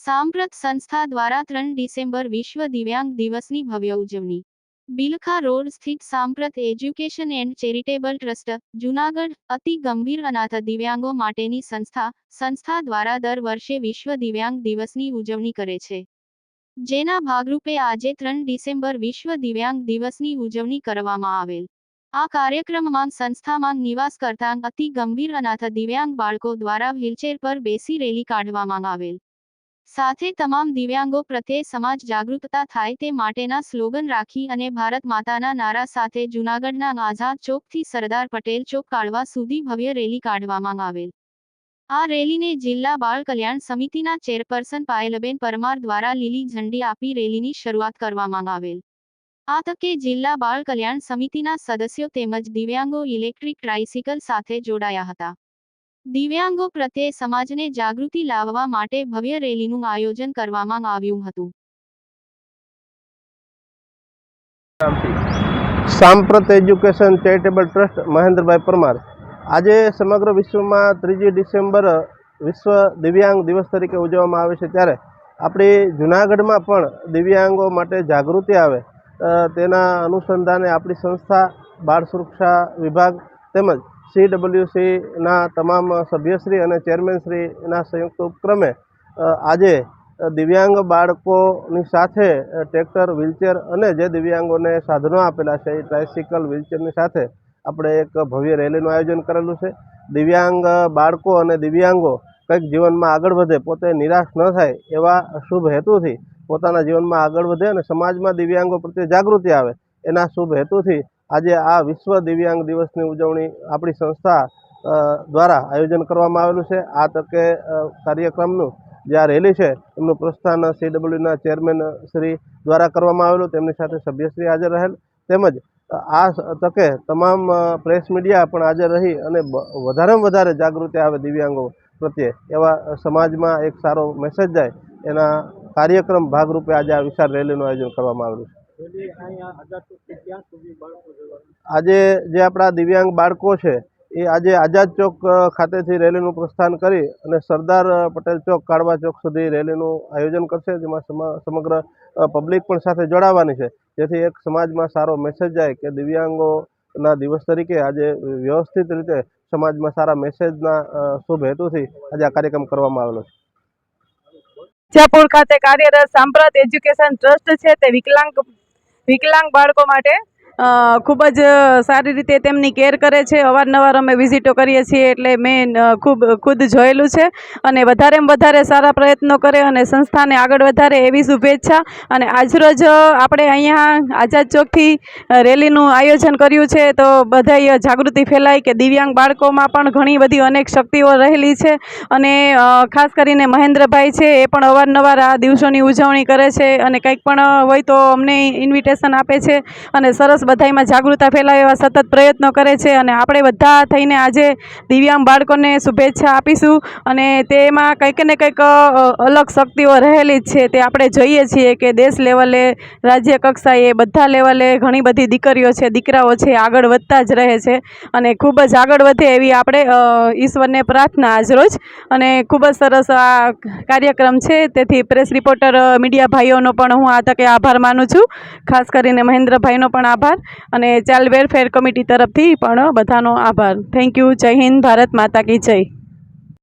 સાંપ્રત સંસ્થા દ્વારા 3 ડિસેમ્બર વિશ્વ દિવ્યાંગ દિવસની ભવ્ય ઉજવણી. બિલખા રોડ સ્થિત સાંપ્રત education and charitable trust, Junagadh, અતિ ગંભીર અનાથ દિવ્યાંગો માટેની સંસ્થા દ્વારા દર વર્ષે વિશ્વ દિવ્યાંગ દિવસની ઉજવણી કરે છે. જેના ભાગરૂપે આજે 3 ડિસેમ્બર વિશ્વ દિવ્યાંગ દિવસની ઉજવણી કરવામાં આવેલ. આ કાર્યક્રમમાં સંસ્થામાં નિવાસ કરતા અતિ ગંભીર અનાથ દિવ્યાંગ બાળકો દ્વારા વ્હીલચેર પર બેસી રેલી કાઢવામાં આવેલ. સાથે તમામ દિવ્યાંગો પ્રત્યે સમાજ જાગૃતતા થાય તે માટેના સ્લોગન રાખી અને ભારત માતાના નારા સાથે જૂનાગઢના આઝાદ ચોકથી સરદાર પટેલ ચોક કાઢવા સુધી ભવ્ય રેલી કાઢવામાં આવેલ. આ રેલીને જિલ્લા બાળ કલ્યાણ સમિતિના ચેરપર્સન પાયલબેન પરમાર દ્વારા લીલી ઝંડી આપી રેલીની શરૂઆત કરવામાં આવેલ. આ તકે જિલ્લા બાળ કલ્યાણ સમિતિના સદસ્યો તેમજ દિવ્યાંગો ઇલેક્ટ્રિક ટ્રાઇસિકલ સાથે જોડાયા હતા. દિવ્યાંગો પ્રત્યે સમાજને જાગૃતિ લાવવા માટે ભવ્ય રેલીનું આયોજન કરવામાં આવ્યું હતું. સાંપ્રત એજ્યુકેશન ચેરિટેબલ ટ્રસ્ટ મહેન્દ્રભાઈ પરમાર. આજે સમગ્ર વિશ્વમાં 3 ડિસેમ્બર વિશ્વ દિવ્યાંગ દિવસ તરીકે ઉજવવામાં આવે છે, ત્યારે આપણી જૂનાગઢમાં પણ દિવ્યાંગો માટે જાગૃતિ આવે તેના અનુસંધાને આપણી સંસ્થા બાળ સુરક્ષા વિભાગ તેમજ CWCના તમામ સભ્યશ્રી અને ચેરમેનશ્રીના સંયુક્ત ઉપક્રમે આજે દિવ્યાંગ બાળકોની સાથે ટ્રેક્ટર, વ્હીલચેર અને જે દિવ્યાંગોને સાધનો આપેલા છે એ ટ્રાઇસિકલ, વ્હીલચેરની સાથે આપણે એક ભવ્ય રેલીનું આયોજન કરેલું છે. દિવ્યાંગ બાળકો અને દિવ્યાંગો કંઈક જીવનમાં આગળ વધે, પોતે નિરાશ ન થાય એવા શુભ હેતુથી પોતાના જીવનમાં આગળ વધે અને સમાજમાં દિવ્યાંગો પ્રત્યે જાગૃતિ આવે એના શુભ હેતુથી આજે આ વિશ્વ દિવ્યાંગ દિવસની ઉજવણી આપણી સંસ્થા દ્વારા આયોજન કરવામાં આવેલું છે. આ તકે કાર્યક્રમનું જે આ રેલી છે એમનું પ્રસ્થાન CWના ચેરમેન શ્રી દ્વારા કરવામાં આવેલું, તેમની સાથે સભ્યશ્રી હાજર રહેલ, તેમજ આ તકે તમામ પ્રેસ મીડિયા પણ હાજર રહી અને વધારેમાં વધારે જાગૃતિ આવે દિવ્યાંગો પ્રત્યે એવા સમાજમાં એક સારો મેસેજ જાય એના કાર્યક્રમ ભાગરૂપે આજે આ વિશાળ રેલીનું આયોજન કરવામાં આવેલું છે. આજે જે આપણા દિવ્યાંગ બાળકો છે એ આજે આઝાદ ચોક ખાતેથી રેલીનું પ્રસ્થાન કરી અને સરદાર પટેલ ચોક, કાળવા ચોક સુધી રેલીનું આયોજન કરશે, જેમાં સમગ્ર પબ્લિક પણ સાથે જોડાવાની છે, જેથી એક સમાજમાં સારો મેસેજ જાય કે દિવ્યાંગોના દિવસ તરીકે આજે વ્યવસ્થિત રીતે સમાજમાં સારા મેસેજના શુભ હેતુથી આજે આ કાર્યક્રમ કરવામાં આવેલો છે. વિજાપુર ખાતે કાર્યરત સાંપ્રત એજ્યુકેશન ટ્રસ્ટ છે તે વિકલાંગ બાળકો માટે ખૂબ જ સારી રીતે તેમની કેર કરે છે. અવારનવાર અમે વિઝિટો કરીએ છીએ એટલે મેં ખુદ જોયેલું છે અને વધારેમાં વધારે સારા પ્રયત્નો કરે અને સંસ્થાને આગળ વધારે એવી શુભેચ્છા. અને આજરોજ આપણે અહીંયા આઝાદ ચોકથી રેલીનું આયોજન કર્યું છે તો બધાય જાગૃતિ ફેલાય કે દિવ્યાંગ બાળકોમાં પણ ઘણી બધી અનેક શક્તિઓ રહેલી છે અને ખાસ કરીને મહેન્દ્રભાઈ છે એ પણ અવારનવાર આ દિવસોની ઉજવણી કરે છે અને કંઈક પણ હોય તો અમને ઇન્વિટેશન આપે છે અને સરસ બધામાં જાગૃતતા ફેલાવે એવા સતત પ્રયત્નો કરે છે. અને આપણે બધા થઈને આજે દિવ્યાંગ બાળકોને શુભેચ્છા આપીશું અને તેમાં કંઈક ને કંઈક અલગ શક્તિઓ રહેલી જ છે તે આપણે જોઈએ છીએ કે દેશ લેવલે, રાજ્ય કક્ષાએ, બધા લેવલે ઘણી બધી દીકરીઓ છે, દીકરાઓ છે આગળ વધતા જ રહે છે અને ખૂબ જ આગળ વધે એવી આપણે ઈશ્વરને પ્રાર્થના આજરોજ. અને ખૂબ જ સરસ આ કાર્યક્રમ છે, તેથી પ્રેસ રિપોર્ટર મીડિયા ભાઈઓનો પણ હું આ તકે આભાર માનું છું, ખાસ કરીને મહેન્દ્રભાઈનો પણ આભાર અને ચાઇલ્ડ વેલફેર કમિટી તરફથી પણ બધાનો આભાર. Thank you. જય હિન્દ. ભારત માતા કી જય.